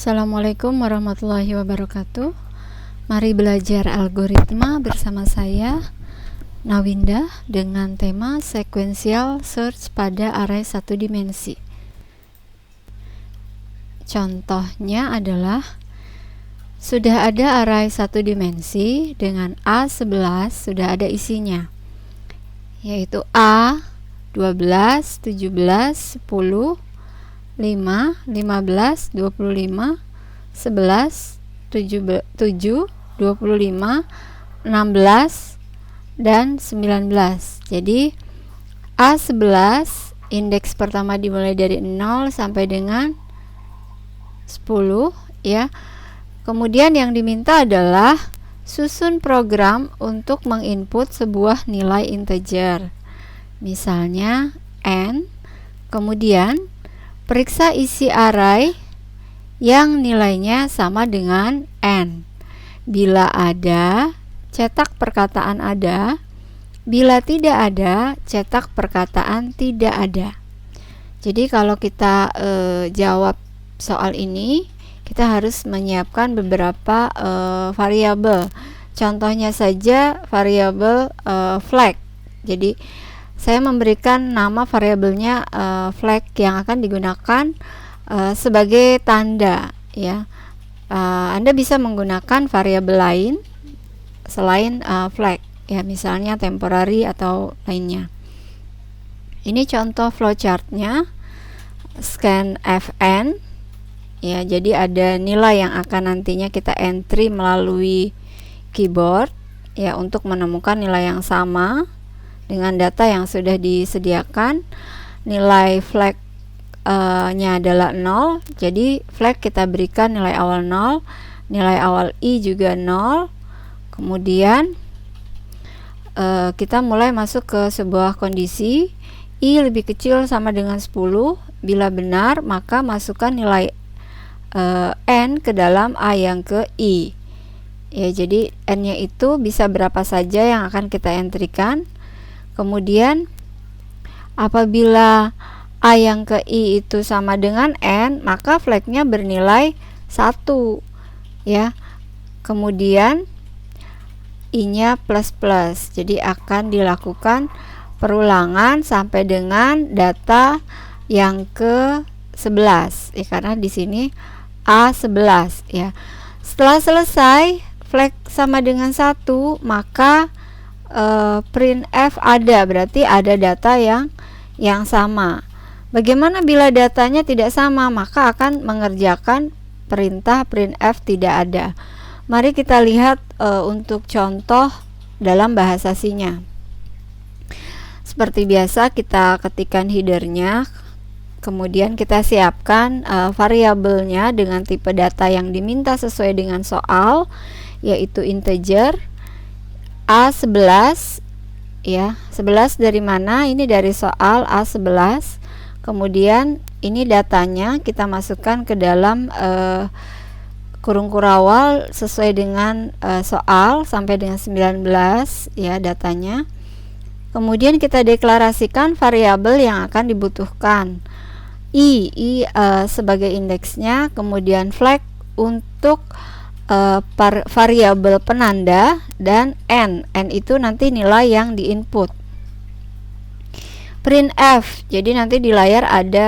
Assalamualaikum warahmatullahi wabarakatuh. Mari belajar algoritma bersama saya Nawinda dengan tema sequential search pada array satu dimensi. Contohnya adalah sudah ada array satu dimensi dengan A11 sudah ada isinya, yaitu A 12, 17, 10, 5, 15, 25, 11, 7, 25, 16, dan 19. Jadi A11 indeks pertama dimulai dari 0 sampai dengan 10 ya. Kemudian yang diminta adalah susun program untuk menginput sebuah nilai integer. Misalnya n, kemudian periksa isi array yang nilainya sama dengan n. Bila ada, cetak perkataan ada. Bila tidak ada, cetak perkataan tidak ada. Jadi kalau kita jawab soal ini, kita harus menyiapkan beberapa variabel. Contohnya saja variabel flag. Jadi saya memberikan nama variabelnya flag yang akan digunakan sebagai tanda ya. Anda bisa menggunakan variabel lain selain flag ya, misalnya temporary atau lainnya. Ini contoh flowchartnya scanfn ya. Jadi ada nilai yang akan nantinya kita entry melalui keyboard ya untuk menemukan nilai yang sama dengan data yang sudah disediakan. Nilai flag nya adalah 0, jadi flag kita berikan nilai awal 0, nilai awal i juga 0. Kemudian kita mulai masuk ke sebuah kondisi i lebih kecil sama dengan 10. Bila benar, maka masukkan nilai n ke dalam a yang ke i ya. Jadi n nya itu bisa berapa saja yang akan kita entrykan. Kemudian apabila a yang ke i itu sama dengan n, maka flagnya bernilai 1 ya. Kemudian i nya plus plus, jadi akan dilakukan perulangan sampai dengan data yang ke 11 ya, karena di sini A11 ya. Setelah selesai flag sama dengan 1, maka printf ada, berarti ada data yang sama. Bagaimana bila datanya tidak sama? Maka akan mengerjakan perintah printf tidak ada. Mari kita lihat untuk contoh dalam bahasa C-nya. Seperti biasa, kita ketikkan headernya, kemudian kita siapkan variabelnya dengan tipe data yang diminta sesuai dengan soal, yaitu integer A11 ya. 11 dari mana? Ini dari soal A11. Kemudian ini datanya kita masukkan ke dalam kurung kurawal sesuai dengan soal sampai dengan 19 ya datanya. Kemudian kita deklarasikan variabel yang akan dibutuhkan. I sebagai indeksnya, kemudian flag untuk variabel penanda, dan n itu nanti nilai yang diinput. Printf, jadi nanti di layar ada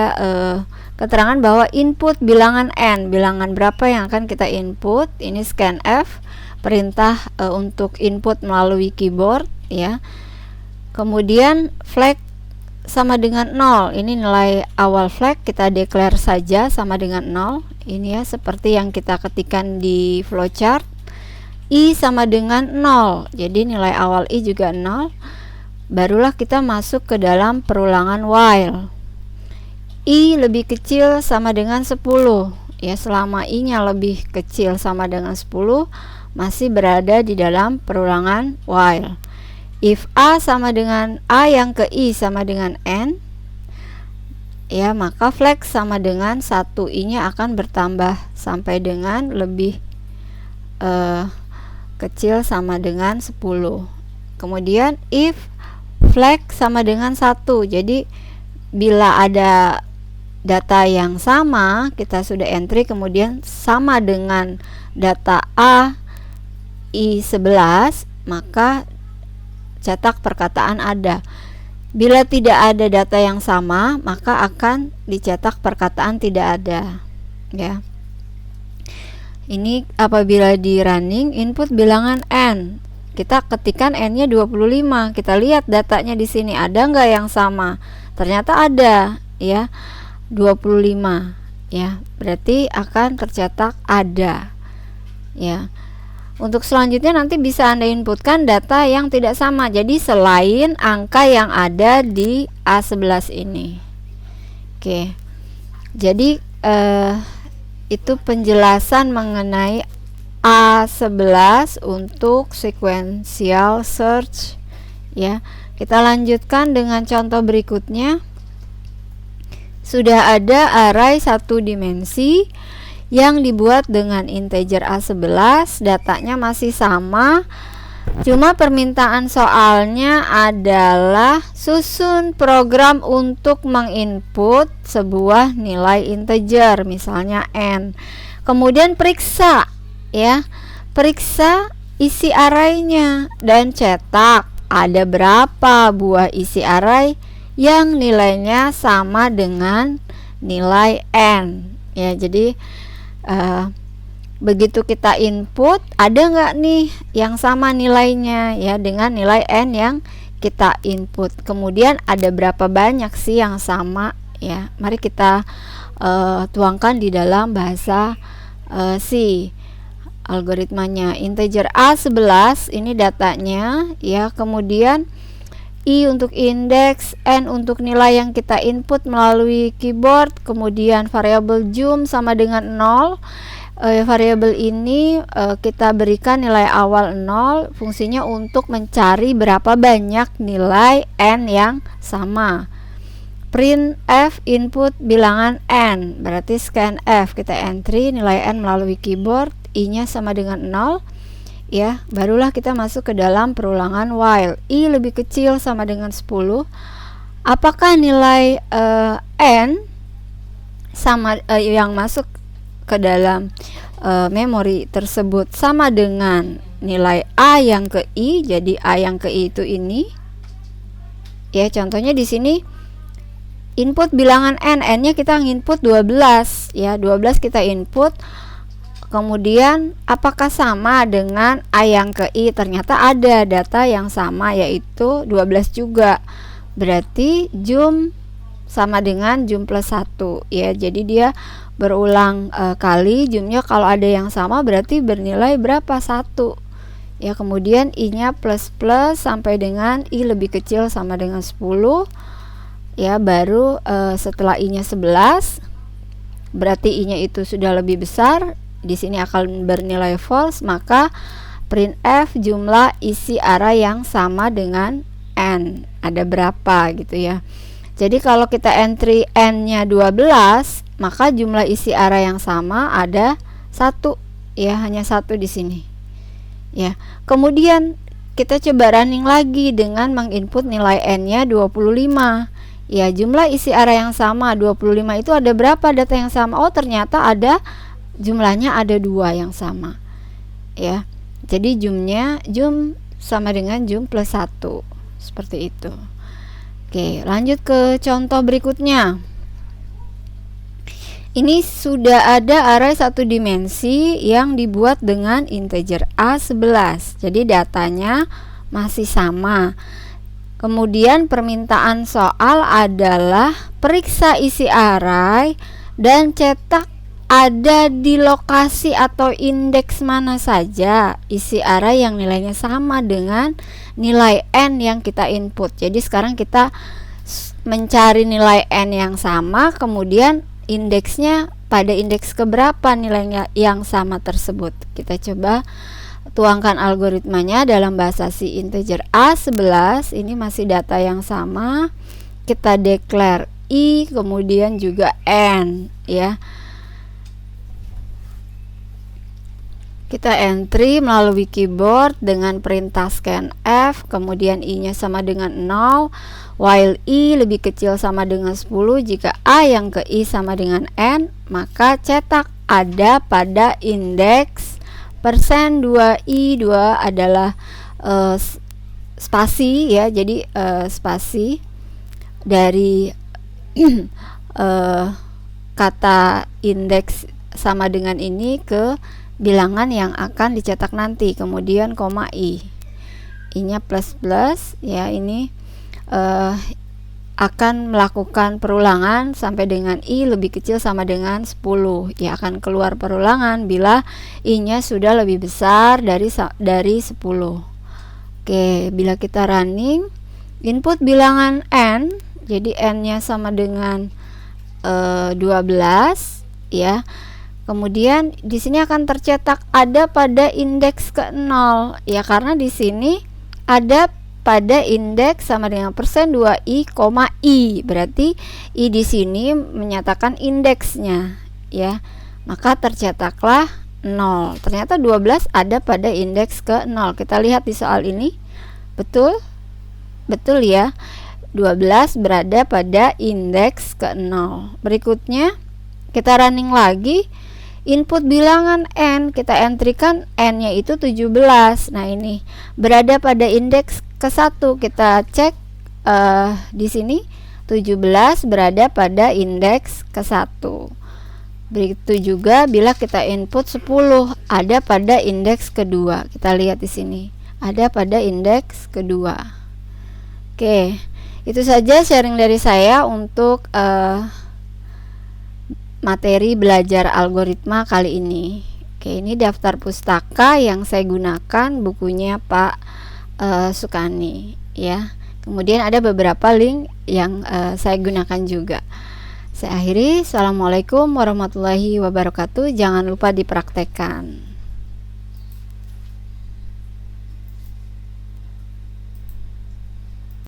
keterangan bahwa input bilangan n, bilangan berapa yang akan kita input. Ini scanf, perintah untuk input melalui keyboard ya. Kemudian flag sama dengan 0, ini nilai awal flag, kita declare saja sama dengan 0. Ini ya, seperti yang kita ketikkan di flowchart. I sama dengan 0, jadi nilai awal i juga 0. Barulah kita masuk ke dalam perulangan while. I lebih kecil sama dengan 10 ya. Selama i nya lebih kecil sama dengan 10, masih berada di dalam perulangan while. If a sama dengan a yang ke i sama dengan n ya, maka flag sama dengan 1, i nya akan bertambah sampai dengan lebih kecil sama dengan 10. Kemudian if flag sama dengan 1, jadi bila ada data yang sama, kita sudah entry kemudian sama dengan data A I11, maka cetak perkataan ada. Bila tidak ada data yang sama, maka akan dicetak perkataan tidak ada, ya. Ini apabila di running input bilangan n, kita ketikkan n-nya 25. Kita lihat datanya di sini ada nggak yang sama? Ternyata ada, ya, 25, ya. Berarti akan tercetak ada, ya. Untuk selanjutnya nanti bisa Anda inputkan data yang tidak sama. Jadi selain angka yang ada di A11 ini. Oke. Jadi itu penjelasan mengenai A11 untuk sequential search, ya. Kita lanjutkan dengan contoh berikutnya. Sudah ada array 1 dimensi yang dibuat dengan integer A11, datanya masih sama, cuma permintaan soalnya adalah susun program untuk menginput sebuah nilai integer, misalnya n. Kemudian periksa, ya, periksa isi arraynya dan cetak ada berapa buah isi array yang nilainya sama dengan nilai n, ya. Jadi begitu kita input, ada nggak nih yang sama nilainya, ya, dengan nilai n yang kita input. Kemudian ada berapa banyak sih yang sama, ya. Mari kita tuangkan di dalam bahasa C. Algoritmanya integer A11 ini datanya, ya. Kemudian I untuk indeks, N untuk nilai yang kita input melalui keyboard, kemudian variabel jum sama dengan 0. Variabel ini kita berikan nilai awal 0, fungsinya untuk mencari berapa banyak nilai N yang sama. Print F input bilangan N, berarti scan F, kita entry nilai N melalui keyboard, I-nya sama dengan 0. Ya, barulah kita masuk ke dalam perulangan while I lebih kecil sama dengan 10. Apakah nilai n sama yang masuk ke dalam memori tersebut sama dengan nilai a yang ke i? Jadi a yang ke i itu ini. Ya, contohnya di sini input bilangan n-nya kita input 12, ya, 12 kita input. Kemudian apakah sama dengan A yang ke I? Ternyata ada data yang sama, yaitu 12 juga. Berarti jum sama dengan jum plus 1, ya. Jadi dia berulang kali, jumnya kalau ada yang sama berarti bernilai berapa? 1. Ya, kemudian I-nya plus sampai dengan I lebih kecil sama dengan 10. Ya, baru setelah I-nya 11 berarti I-nya itu sudah lebih besar. Di sini akan bernilai false, maka printf jumlah isi array yang sama dengan n. Ada berapa gitu, ya. Jadi kalau kita entry n-nya 12, maka jumlah isi array yang sama ada 1, ya, hanya 1 di sini. Ya. Kemudian kita coba running lagi dengan menginput nilai n-nya 25. Ya, jumlah isi array yang sama 25 itu ada berapa data yang sama? Oh, ternyata ada jumlahnya ada 2 yang sama, ya. Jadi jum sama dengan jum plus 1, seperti itu. Oke, lanjut ke contoh berikutnya. Ini sudah ada array 1 dimensi yang dibuat dengan integer A11. Jadi datanya masih sama. Kemudian permintaan soal adalah periksa isi array dan cetak ada di lokasi atau indeks mana saja isi array yang nilainya sama dengan nilai n yang kita input. Jadi sekarang kita mencari nilai n yang sama, kemudian indeksnya pada indeks keberapa nilainya yang sama tersebut. Kita coba tuangkan algoritmanya dalam bahasa C. Integer A11 ini masih data yang sama, kita declare I kemudian juga n, ya. Kita entry melalui keyboard dengan perintah scanf, kemudian I-nya sama dengan 0, while I lebih kecil sama dengan 10. Jika A yang ke I sama dengan N, maka cetak ada pada indeks persen 2i. 2 adalah spasi ya, jadi spasi dari kata indeks sama dengan ini ke bilangan yang akan dicetak nanti, kemudian koma I nya plus plus ya, ini akan melakukan perulangan sampai dengan I lebih kecil sama dengan 10 ya, akan keluar perulangan bila I nya sudah lebih besar dari 10. Oke, bila kita running input bilangan N, jadi N nya sama dengan 12 ya. Kemudian di sini akan tercetak ada pada indeks ke 0 ya, karena di sini ada pada indeks sama dengan persen 2i, I. Berarti I di sini menyatakan indeksnya ya. Maka tercetaklah 0. Ternyata 12 ada pada indeks ke 0. Kita lihat di soal ini. Betul? Betul ya. 12 berada pada indeks ke 0. Berikutnya kita running lagi. Input bilangan N, kita entrykan N nya itu 17. Nah ini berada pada indeks ke 1. Kita cek di sini 17 berada pada indeks ke 1. Begitu juga bila kita input 10, ada pada indeks kedua. Kita lihat di sini ada pada indeks kedua. Oke, itu saja sharing dari saya untuk materi belajar algoritma kali ini. Oke, ini daftar pustaka yang saya gunakan, bukunya Pak Sukani ya. Kemudian ada beberapa link yang saya gunakan juga. Saya akhiri. Assalamualaikum warahmatullahi wabarakatuh. Jangan lupa dipraktekkan.